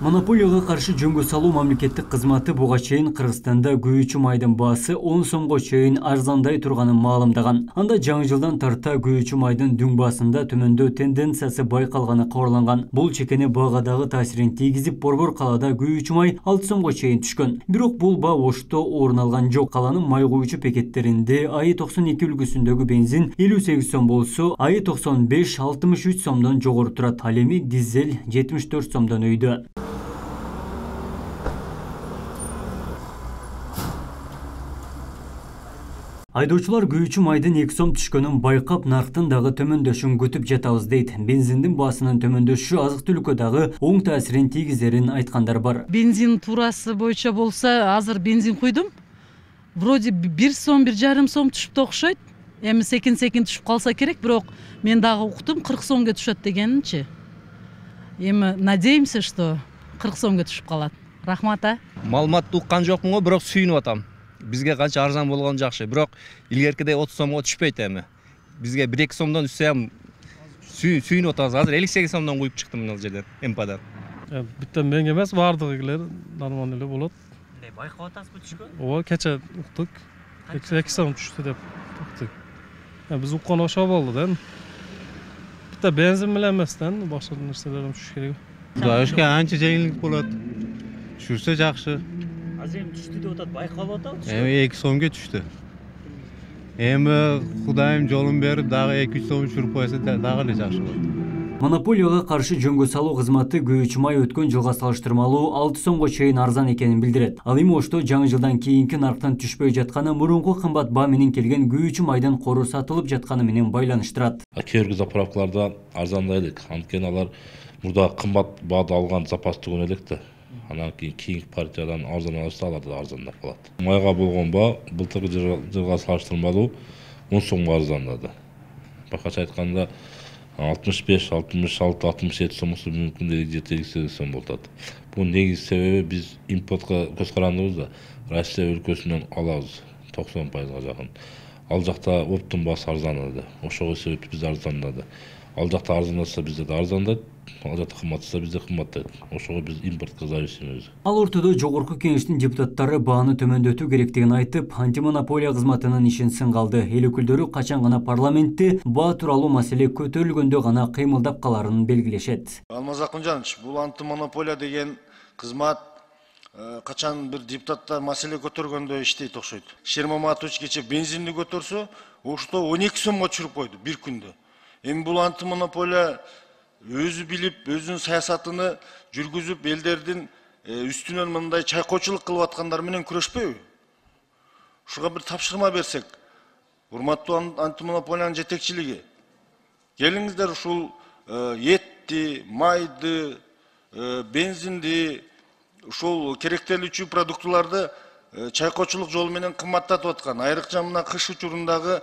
Монополияга каршы жөнгө салуу мамлекеттик кызматы буга чейин Кыргызстанда күйүүчү майдын баасы 10 сомго чейин арзандай турганын маалымдаган. Анда жаңы жылдан тарта күйүүчү майдын дүң баасында төмөндөө тенденциясы байкалганы кабарланган. Бул чекени багадагы таасирин тийгизип, Борбор калаада күйүүчү май 6 сомго чейин түшкөн. Бирок бул баа Ошто орун алган жок. Каланын май куючу бекеттеринде АИ 92 үлгүсүндөгү бензин 58 сом болсо, АИ 95 63 сомдон жогору турат. Ал эми дизель 74 сомдон өйдө. Айдоочулар күйүүчү майдын 2 сом түшкөнүн байкап, нарктын дагы төмөндөшүн күтүп жатабыз дейт. Бензиндин баасынын төмөндөшү азык-түлүккө дагы оң таасирин тийгизерин айткандар бар. Бензин туурасы боюнча болсо, азыр бензин куйдум. Вроде 1 сом, 1,5 сом түшүптү окшойт. Эми секин түшүп калса керек, бирок мен дагы уктум 40 сомго түшөт дегенинчи. Эми надеемся, что 40 сомго түшүп калат. Рахмат. Маалыматты уккан жокмун го, бирок сүйүнүп атам. Бизге канча арзан болгон жакшы, бирок илгеркидей 30 сомго түшпөйт эми. Бизге 1-2 сомдон түшсө ham сүйүнүп атабыз. Азыр 58 сомдон куюп чыктым мына жерден, МПдан. Биттен мен эмес, бардыгы нормально эле болот. Байкап атасызбы түшкөн? Ооба, кече уктук. 2 сом түштү деп уктук. Биз уккан ошо болду да. Битте бензин менен эместен, башка нерселерден түшүш керек. Дайышка анча жеңилдик болот. Түшүрсө жакшы. Азыр эми түштү деп атат, байкалып атабы? Эми 2 сомго түштү. Эми Кудайым жолун берип, дагы 2-3 сом түшүрүп койсо дагы эле жакшы болот. Монополияга каршы жөнгө салуу кызматы күйүүчү май өткөн жылга салыштырмалуу 6 сомго чейин арзан экенин билдирет. Ал эми Ошто жаңы жылдан кийинки нарктан түшпөй жатканы мурунку кымбат баа менен келген күйүүчү майдын кору сатылып жатканы менен байланыштырат. Кээ бир заправкаларда арзандай элек, анткени алар мурда кымбат баада алган запас түгөн элек да. Анан кийинки партиядан арзан алса, алар да арзандап калат. Майга болгон баа былтыркы жылга салыштырмалуу 10 сомго арзандады. Башкача айтканда 65, 66, 67 сом болсо мүмкүн 7-8 сом болот. Бунун негизи себеби биз импортко көз карандыбыз да. Россия өлкөсүнөн алабыз 90%га жакын. Ал жакта оптун баасы арзандады. Ошого себеп биз арзандады. Ал жакта арзандаса бизде да арзандайт, ал жакта кымбатса бизде кымбаттайт. Ошого биз импортко зависимбиз. Ал ортодо жогорку кеңештин депутаттары бааны төмөндөтүү керектигин айтып, антимонополия кызматынын ишин сынгалды. Эл өкүлдөрү качан гана парламентте баа тууралуу маселе көтөрүлгөндө гана кыймылдап каларын белгилешет. Алмаз Акынжанович, бул антимонополия деген кызмат качан бир депутаттар маселе көтөргөндө иштейт окшойт. Шер Маматович кече бензинди көтөрсө, Ошто 12 сомго түшүрүп койду бир күндө. Эми бул антимонополия өзү билип, өзүнүн саясатыны жүргүзүп, элдердин үстүнөн мындай чайкоочулук кылып аткандар менен күрөшпөйбү? Ушуга бир тапшырма берсек, урматтуу антимонополиянын жетекчилиги, келиңиздер ушул этти, майды, бензинди, ушул керектелүүчү продуктуларды чайкоочулук жолу менен кымбаттатып аткан. Айрыкча мына кыш учурундагы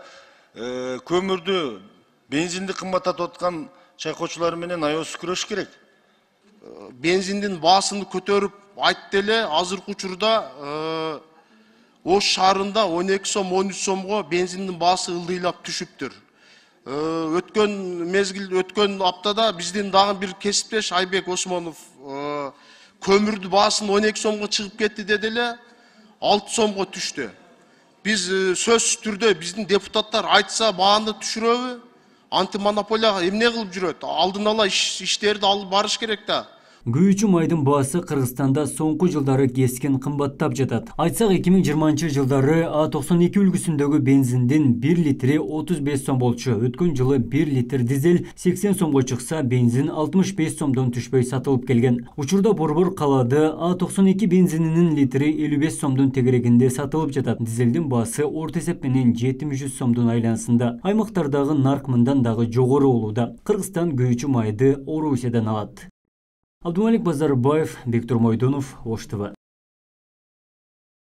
көмүрдү, бензинди кымбаттатып аткан чайкоочулар менен аябыз күрөш керек. Бензиндин баасын көтөрүп айтты эле, азыркы учурда Ош шаарында 12 сом, 13 сомго бензиндин баасы ылдыйлап түшүптүр. Өткөн аптада биздин дагы бир кесиптеш Айбек Осмонов көмүрдү баасын 12 сомго чыгып кетти деди эле, 6 сомго түштү. Биз сөзсүз түрдө биздин депутаттар айтса бааны түшүрөбү? Антимонополия эмне кылып жүрөт? Алдын ала иштерди алып барыш керек да. Күйүүчү майдын баасы Кыргызстанда соңку жылдары кескен кымбаттап жатат. Айтсак 2020-жылдары А92 үлгүсүндөгү бензиндин 1 литри 35 сом болчу. Өткөн жылы 1 литр дизель 80 сомго чыкса, бензин 65 сомдон түшпөй сатылып келген. Учурда Борбор калаада А92 бензининин литри 55 сомдун тегерегинде сатылып жатат. Дизелдин баасы орто эсеп менен 700 сомдун айланасында. Аймактардагы нарк мындан дагы жогору болууда. Кыргызстан күйүүчү майды Орусиядан алат. Абдумалик Базарбаев, Виктор Мойдонов, Ош ТВ.